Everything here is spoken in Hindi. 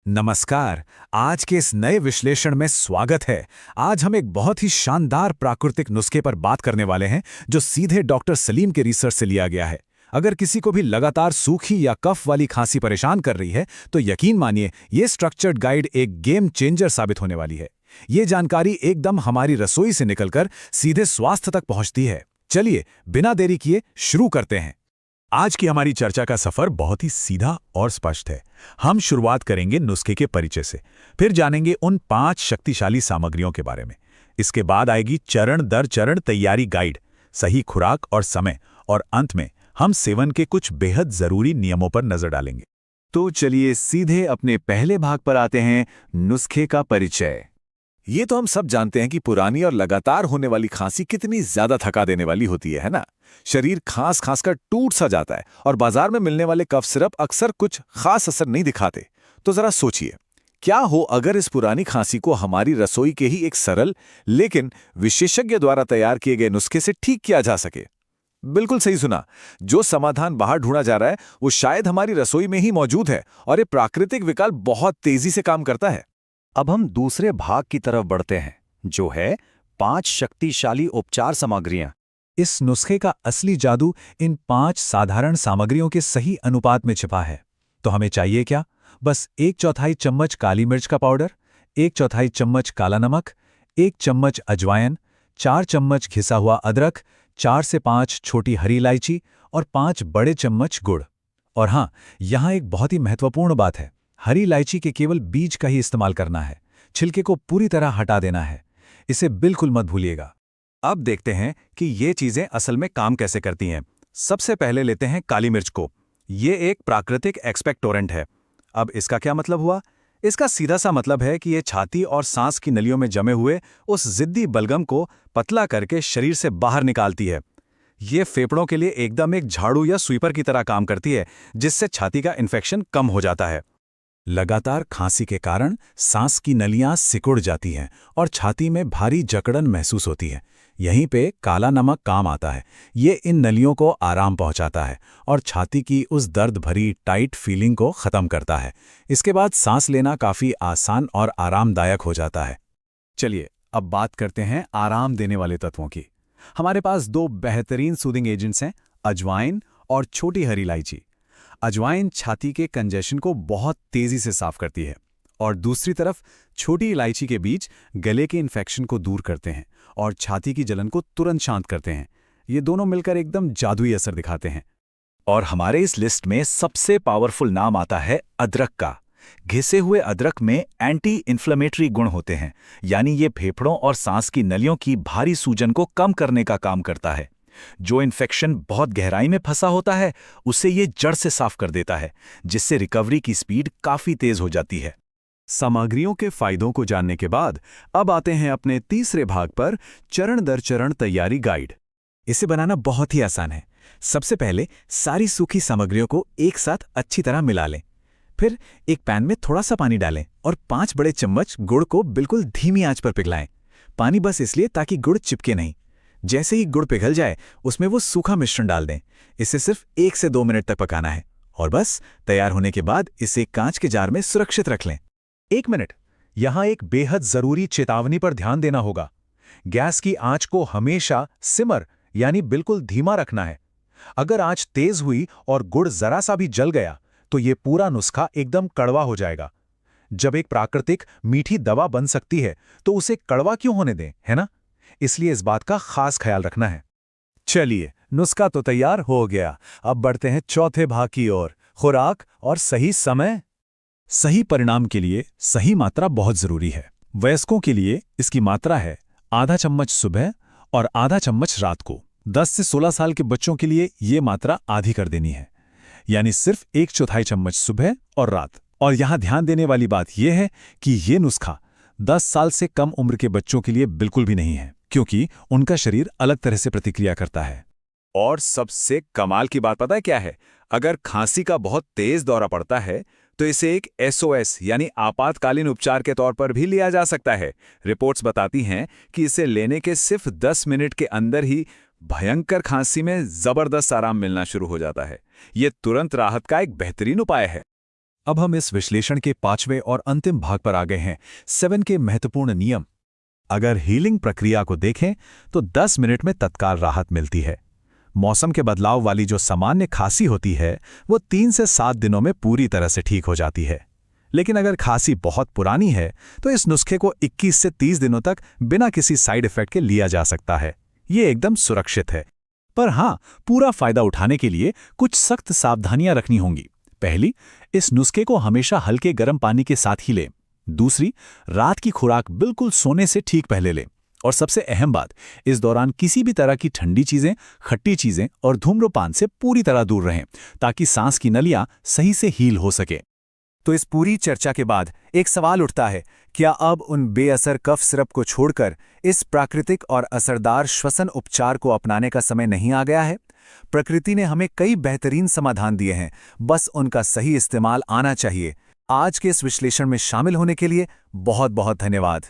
नमस्कार। आज के इस नए विश्लेषण में स्वागत है। आज हम एक बहुत ही शानदार प्राकृतिक नुस्खे पर बात करने वाले हैं जो सीधे डॉक्टर सलीम के रिसर्च से लिया गया है। अगर किसी को भी लगातार सूखी या कफ वाली खांसी परेशान कर रही है तो यकीन मानिए ये स्ट्रक्चर्ड गाइड एक गेम चेंजर साबित होने वाली है। ये जानकारी एकदम हमारी रसोई से निकलकर सीधे स्वास्थ्य तक पहुंचती है। चलिए बिना देरी किए शुरू करते हैं। आज की हमारी चर्चा का सफर बहुत ही सीधा और स्पष्ट है। हम शुरुआत करेंगे नुस्खे के परिचय से, फिर जानेंगे उन 5 शक्तिशाली सामग्रियों के बारे में। इसके बाद आएगी चरण दर चरण तैयारी गाइड, सही खुराक और समय, और अंत में हम सेवन के कुछ बेहद जरूरी नियमों पर नजर डालेंगे। तो चलिए सीधे अपने पहले भाग पर आते हैं, नुस्खे का परिचय। ये तो हम सब जानते हैं कि पुरानी और लगातार होने वाली खांसी कितनी ज्यादा थका देने वाली होती है ना? शरीर खांस खांस कर टूट सा जाता है और बाजार में मिलने वाले कफ सिरप अक्सर कुछ खास असर नहीं दिखाते। तो जरा सोचिए, क्या हो अगर इस पुरानी खांसी को हमारी रसोई के ही एक सरल लेकिन विशेषज्ञ द्वारा तैयार किए गए नुस्खे से ठीक किया जा सके। बिल्कुल सही सुना। जो समाधान बाहर ढूंढा जा रहा है वो शायद हमारी रसोई में ही मौजूद है और ये प्राकृतिक विकल्प बहुत तेजी से काम करता है। अब हम दूसरे भाग की तरफ बढ़ते हैं, जो है 5 शक्तिशाली उपचार सामग्रियां। इस नुस्खे का असली जादू इन 5 साधारण सामग्रियों के सही अनुपात में छिपा है। तो हमें चाहिए क्या? बस 1/4 चम्मच काली मिर्च का पाउडर, 1/4 चम्मच काला नमक, 1 चम्मच अजवाइन, 4 चम्मच घिसा हुआ अदरक, 4 से 5 छोटी हरी इलायची और 5 बड़े चम्मच गुड़। और हाँ, यहाँ एक बहुत ही महत्वपूर्ण बात है, हरी इलायची के केवल बीज का ही इस्तेमाल करना है, छिलके को पूरी तरह हटा देना है। इसे बिल्कुल मत भूलिएगा। अब देखते हैं कि ये चीजें असल में काम कैसे करती हैं। सबसे पहले लेते हैं काली मिर्च को। ये एक प्राकृतिक एक्सपेक्टोरेंट है। अब इसका क्या मतलब हुआ? इसका सीधा सा मतलब है कि ये छाती और सांस की नलियों में जमे हुए उस जिद्दी बलगम को पतला करके शरीर से बाहर निकालती है। ये फेफड़ों के लिए एकदम एक झाड़ू या स्वीपर की तरह काम करती है, जिससे छाती का इन्फेक्शन कम हो जाता है। लगातार खांसी के कारण सांस की नलियां सिकुड़ जाती हैं और छाती में भारी जकड़न महसूस होती है। यहीं पे काला नमक काम आता है। ये इन नलियों को आराम पहुंचाता है और छाती की उस दर्द भरी टाइट फीलिंग को खत्म करता है। इसके बाद सांस लेना काफी आसान और आरामदायक हो जाता है। चलिए अब बात करते हैं आराम देने वाले तत्वों की। हमारे पास 2 बेहतरीन सूदिंग एजेंट्स हैं, अजवाइन और छोटी हरी इलायची। अजवाइन छाती के कंजेशन को बहुत तेजी से साफ करती है और दूसरी तरफ छोटी इलायची के बीज गले के इन्फेक्शन को दूर करते हैं और छाती की जलन को तुरंत शांत करते हैं। ये दोनों मिलकर एकदम जादुई असर दिखाते हैं। और हमारे इस लिस्ट में सबसे पावरफुल नाम आता है अदरक का। घिसे हुए अदरक में एंटी इन्फ्लेमेटरी गुण होते हैं, यानी ये फेफड़ों और सांस की नलियों की भारी सूजन को कम करने का काम करता है। जो इन्फेक्शन बहुत गहराई में फंसा होता है उसे ये जड़ से साफ कर देता है, जिससे रिकवरी की स्पीड काफी तेज हो जाती है। सामग्रियों के फायदों को जानने के बाद अब आते हैं अपने तीसरे भाग पर, चरण दर चरण तैयारी गाइड। इसे बनाना बहुत ही आसान है। सबसे पहले सारी सूखी सामग्रियों को एक साथ अच्छी तरह मिला लें। फिर एक पैन में थोड़ा सा पानी डालें और 5 बड़े चम्मच गुड़ को बिल्कुल धीमी आंच पर पिघलाएं। पानी बस इसलिए ताकि गुड़ चिपके नहीं। जैसे ही गुड़ पिघल जाए उसमें वो सूखा मिश्रण डाल दें। इसे सिर्फ 1 से 2 मिनट तक पकाना है और बस तैयार होने के बाद इसे कांच के जार में सुरक्षित रख लें। 1 मिनट, यहाँ एक बेहद जरूरी चेतावनी पर ध्यान देना होगा। गैस की आंच को हमेशा सिमर यानी बिल्कुल धीमा रखना है। अगर आंच तेज हुई और गुड़ जरा सा भी जल गया तो ये पूरा नुस्खा एकदम कड़वा हो जाएगा। जब एक प्राकृतिक मीठी दवा बन सकती है तो उसे कड़वा क्यों होने दें, है ना? इसलिए इस बात का खास ख्याल रखना है। चलिए, नुस्खा तो तैयार हो गया। अब बढ़ते हैं चौथे भाग की ओर, खुराक और सही समय। सही परिणाम के लिए सही मात्रा बहुत जरूरी है। वयस्कों के लिए इसकी मात्रा है आधा चम्मच सुबह और आधा चम्मच रात को। 10 से 16 साल के बच्चों के लिए ये मात्रा आधी कर देनी है, यानी सिर्फ 1/4 चम्मच सुबह और रात। और यहाँ ध्यान देने वाली बात यह है कि ये नुस्खा 10 साल से कम उम्र के बच्चों के लिए बिल्कुल भी नहीं है, क्योंकि उनका शरीर अलग तरह से प्रतिक्रिया करता है। और सबसे कमाल की बात पता है क्या है? अगर खांसी का बहुत तेज दौरा पड़ता है तो इसे एक SOS यानी आपातकालीन उपचार के तौर पर भी लिया जा सकता है। रिपोर्ट्स बताती हैं कि इसे लेने के सिर्फ 10 मिनट के अंदर ही भयंकर खांसी में जबरदस्त आराम मिलना शुरू हो जाता है। ये तुरंत राहत का एक बेहतरीन उपाय है। अब हम इस विश्लेषण के 5वें और अंतिम भाग पर आ गए हैं, 7 के महत्वपूर्ण नियम। अगर हीलिंग प्रक्रिया को देखें तो 10 मिनट में तत्काल राहत मिलती है। मौसम के बदलाव वाली जो सामान्य खांसी होती है वो 3 से 7 दिनों में पूरी तरह से ठीक हो जाती है। लेकिन अगर खांसी बहुत पुरानी है तो इस नुस्खे को 21 से 30 दिनों तक बिना किसी साइड इफेक्ट के लिया जा सकता है। ये एकदम सुरक्षित है। पर हाँ, पूरा फायदा उठाने के लिए कुछ सख्त सावधानियां रखनी होंगी। पहली, इस नुस्खे को हमेशा हल्के गर्म पानी के साथ ही लें। दूसरी, रात की खुराक बिल्कुल सोने से ठीक पहले लें। और सबसे अहम बात, इस दौरान किसी भी तरह की ठंडी चीजें, खट्टी चीजें और धूम्रपान से पूरी तरह दूर रहें, ताकि सांस की नलियां सही से हील हो सके। तो इस पूरी चर्चा के बाद एक सवाल उठता है, क्या अब उन बेअसर कफ सिरप को छोड़कर इस प्राकृतिक और असरदार श्वसन उपचार को अपनाने का समय नहीं आ गया है? प्रकृति ने हमें कई बेहतरीन समाधान दिए हैं, बस उनका सही इस्तेमाल आना चाहिए। आज के इस विश्लेषण में शामिल होने के लिए बहुत बहुत धन्यवाद।